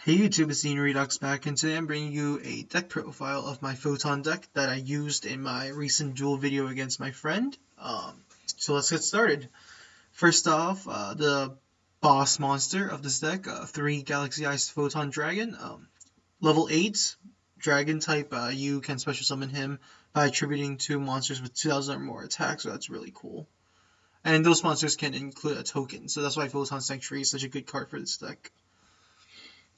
Hey YouTube, it's DNRedox back, and today I'm bringing you a deck profile of my Photon deck that I used in my recent duel video against my friend. So let's get started. First off, the boss monster of this deck, 3 Galaxy Eyes Photon Dragon, level 8, Dragon type. You can special summon him by attributing 2 monsters with 2,000 or more attack, so that's really cool. And those monsters can include a token, so that's why Photon Sanctuary is such a good card for this deck.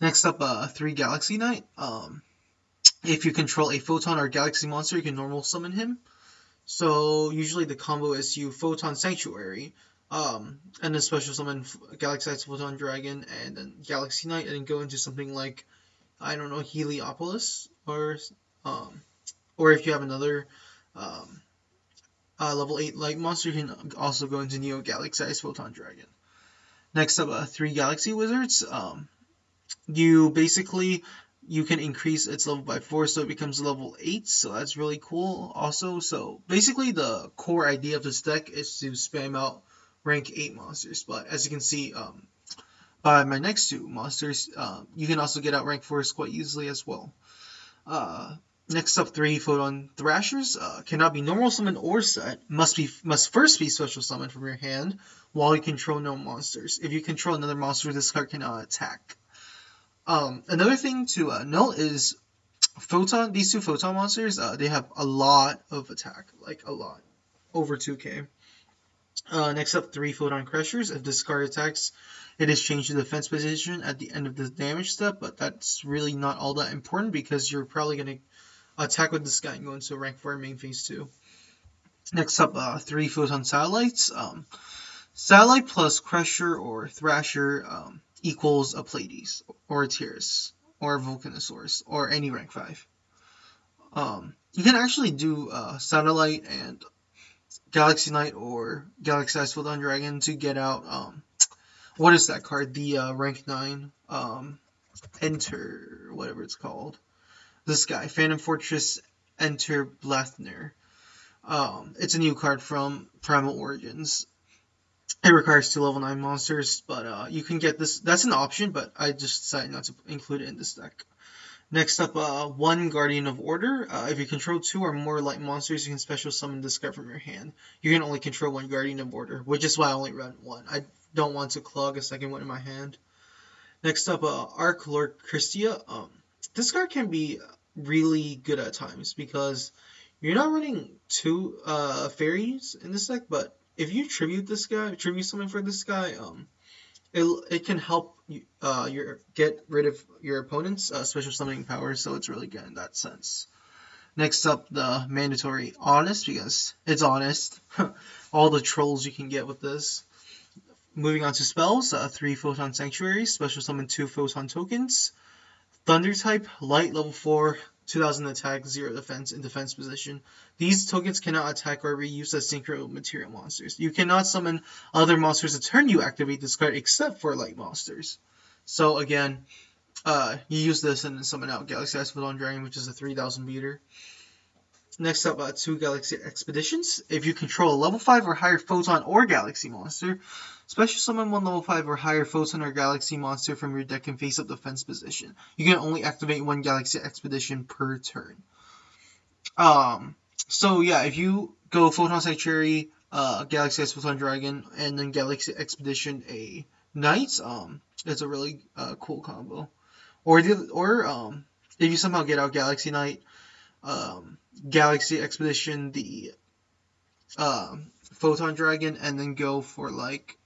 Next up, 3 Galaxy Knight. If you control a Photon or Galaxy monster, you can normal summon him. So usually the combo is you Photon Sanctuary, and then special summon Galaxy Eyes Photon Dragon, and then Galaxy Knight, and then go into something like, I don't know, Heliopolis, or if you have another level 8 light monster, you can also go into Neo Galaxy Eyes Photon Dragon. Next up, 3 Galaxy Wizards. You can increase its level by 4, so it becomes level 8, so that's really cool also. So basically the core idea of this deck is to spam out rank 8 monsters, but as you can see by my next 2 monsters, you can also get out rank 4s quite easily as well. Next up, 3 Photon Thrashers, cannot be normal summoned or set, must first be special summoned from your hand while you control no monsters. If you control another monster, this card cannot attack. Another thing to note is these 2 Photon monsters, they have a lot of attack, like a lot, over 2k. Next up, 3 Photon Crushers. If this card attacks, it is changed to defense position at the end of the damage step, but that's really not all that important because you're probably going to attack with this guy and go into rank 4 main phase 2. Next up, 3 Photon Satellites. Satellite plus Crusher or Thrasher equals a Pleiades, or a Tiras, or a Vulcanosaurus, or any rank 5. You can actually do Satellite and Galaxy Knight or Galaxy Eyes Photon Dragon to get out, what is that card? The rank 9, Enter, whatever it's called. This guy, Phantom Fortress Enter Blathner. It's a new card from Primal Origins. It requires 2 level 9 monsters, but you can get this. That's an option, but I just decided not to include it in this deck. Next up, 1 Guardian of Order. If you control 2 or more light monsters, you can special summon this card from your hand. You can only control 1 Guardian of Order, which is why I only run 1. I don't want to clog a second one in my hand. Next up, Arc Lord Christia. This card can be really good at times because you're not running 2 fairies in this deck, but if you tribute summon for this guy, it can help get rid of your opponent's special summoning power, so it's really good in that sense. Next up, the mandatory Honest, because it's honest. All the trolls you can get with this. Moving on to spells, 3 Photon Sanctuaries, special summon 2 Photon tokens. Thunder type, light level 4, 2000 attack, 0 defense in defense position. These tokens cannot attack or be used as synchro material monsters. You cannot summon other monsters the turn you activate this card except for light monsters. So again, you use this and then summon out Galaxy Eyes Photon Dragon, which is a 3000 beater. Next up, 2 Galaxy Expeditions. If you control a level 5 or higher Photon or Galaxy monster, special summon 1 level 5 or higher Photon or Galaxy monster from your deck in face-up defense position. You can only activate 1 Galaxy Expedition per turn. So yeah, if you go Photon Sanctuary, Galaxy Eyes Photon Dragon, and then Galaxy Expedition a Knight, it's a really cool combo. Or if you somehow get out Galaxy Knight, Galaxy Expedition, the Photon Dragon, and then go for like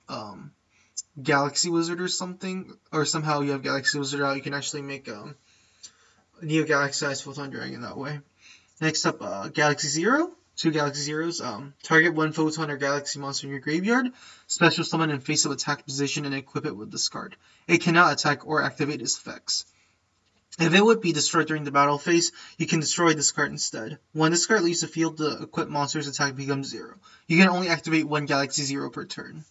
Galaxy Wizard or something, or somehow you have Galaxy Wizard out, you can actually make Neo Galaxy Eyes Photon Dragon that way. Next up, Galaxy Zero. 2 Galaxy Zeros. Target 1 Photon or Galaxy monster in your graveyard. Special summon in face-up attack position and equip it with this card. It cannot attack or activate its effects. If it would be destroyed during the battle phase, you can destroy this card instead. When this card leaves the field, the equipped monster's attack becomes 0. You can only activate 1 Galaxy Zero per turn.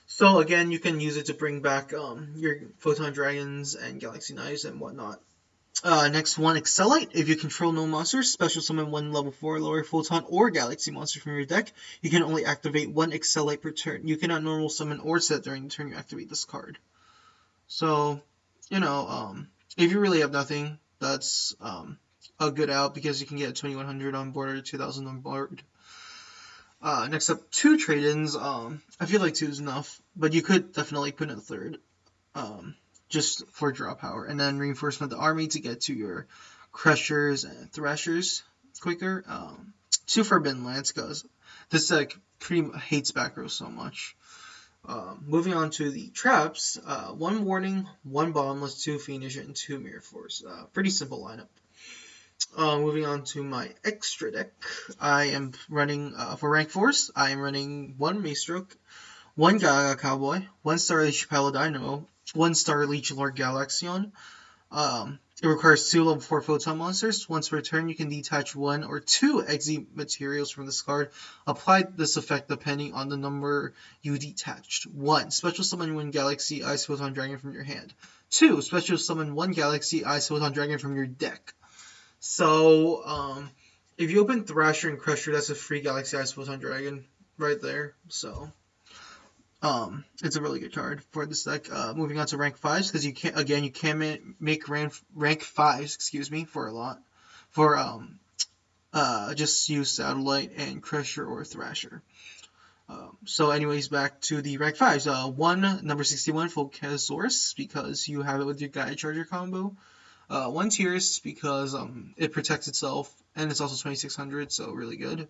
So again, you can use it to bring back your Photon Dragons and Galaxy Knights and whatnot. Next one, Excellite. If you control no monsters, special summon 1 level 4 lower Photon or Galaxy monster from your deck. You can only activate 1 Excellite per turn. You cannot normal summon or set during the turn you activate this card. So you know, if you really have nothing, that's a good out because you can get 2100 on board or 2000 on board. Next up, 2 trade-ins. I feel like 2 is enough, but you could definitely put in a third, just for draw power, and then reinforcement the army to get to your crushers and thrashers quicker. 2 forbidden lands because this deck pretty hates back row so much. Moving on to the traps, 1 warning, 1 bombless, 2 fiendish, and 2 mirror force. Pretty simple lineup. Moving on to my extra deck, I am running, for rank force, I am running 1 Maestroke, 1 Gaga Cowboy, 1 Star Leech Paladino, 1 Star Leech Lord Galaxion. It requires 2 level 4 Photon monsters. Once per turn, you can detach 1 or 2 Exi materials from this card. Apply this effect depending on the number you detached. 1. Special summon 1 Galaxy Ice Photon Dragon from your hand. 2. Special summon 1 Galaxy Ice Photon Dragon from your deck. So, if you open Thrasher and Crusher, that's a free Galaxy Ice Photon Dragon right there. So, it's a really good card for this deck. Moving on to rank 5s, because you can make rank 5s, for a lot. For just use Satellite and Crusher or Thrasher. So anyways, back to the rank 5s. 1 number 61 Focasaurus, because you have it with your Gaia Charger combo. 1 Tears, because it protects itself, and it's also 2600, so really good.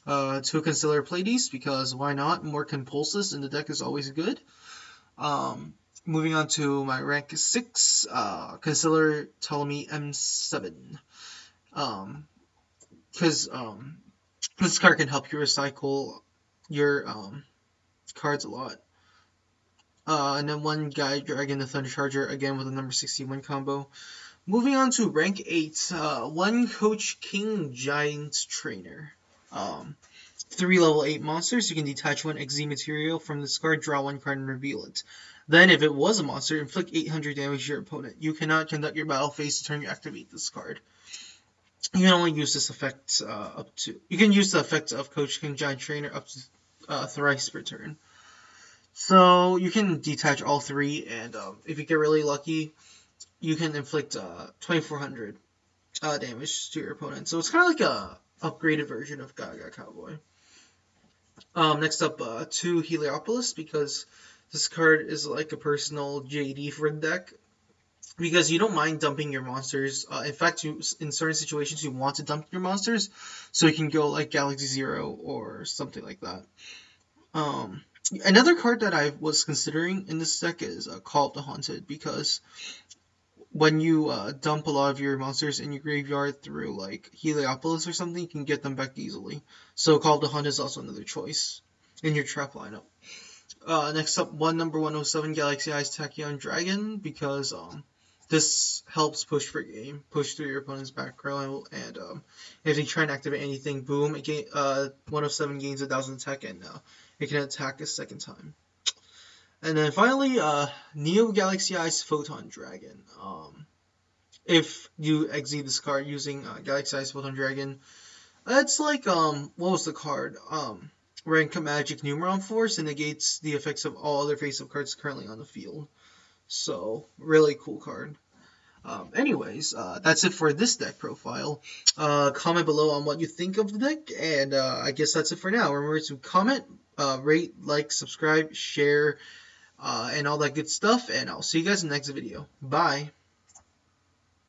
2 Concealer Pleiades, because why not? More Compulsus in the deck is always good. Moving on to my rank 6, Concealer Ptolemy M7. Because this card can help you recycle your cards a lot. And then 1 Gaia Dragon, the Thunder Charger, again with a number 61 combo. Moving on to rank 8, 1 Coach King Giant Trainer. 3 level 8 monsters. You can detach 1 XZ material from this card, draw 1 card, and reveal it. Then, if it was a monster, inflict 800 damage to your opponent. You cannot conduct your battle phase the turn you activate this card. You can only use this effect You can use the effect of Coach King Giant Trainer up to thrice per turn. So you can detach all 3, and if you get really lucky, you can inflict 2400 damage to your opponent. So it's kind of like a upgraded version of Gaga Cowboy. Next up, 2 Heliopolis, because this card is like a personal JD for the deck. Because you don't mind dumping your monsters. In fact, in certain situations, you want to dump your monsters, so you can go like Galaxy Zero or something like that. Another card that I was considering in this deck is Call of the Haunted, because when you dump a lot of your monsters in your graveyard through like Heliopolis or something, you can get them back easily. So Call of the Hunt is also another choice in your trap lineup. Next up, 1 number 107 Galaxy Eyes Tachyon Dragon, because this helps push for game, push through your opponent's back row, and if they try and activate anything, boom, 107 gains 1000 attack, and it can attack a second time. And then finally, Neo Galaxy Eyes Photon Dragon. If you exit this card using Galaxy Eyes Photon Dragon, it's like, what was the card? Rank Magic Numeron Force, and negates the effects of all other face-up cards currently on the field. So, really cool card. Anyways, that's it for this deck profile. Comment below on what you think of the deck, and I guess that's it for now. Remember to comment, rate, like, subscribe, share, and all that good stuff, and I'll see you guys in the next video. Bye!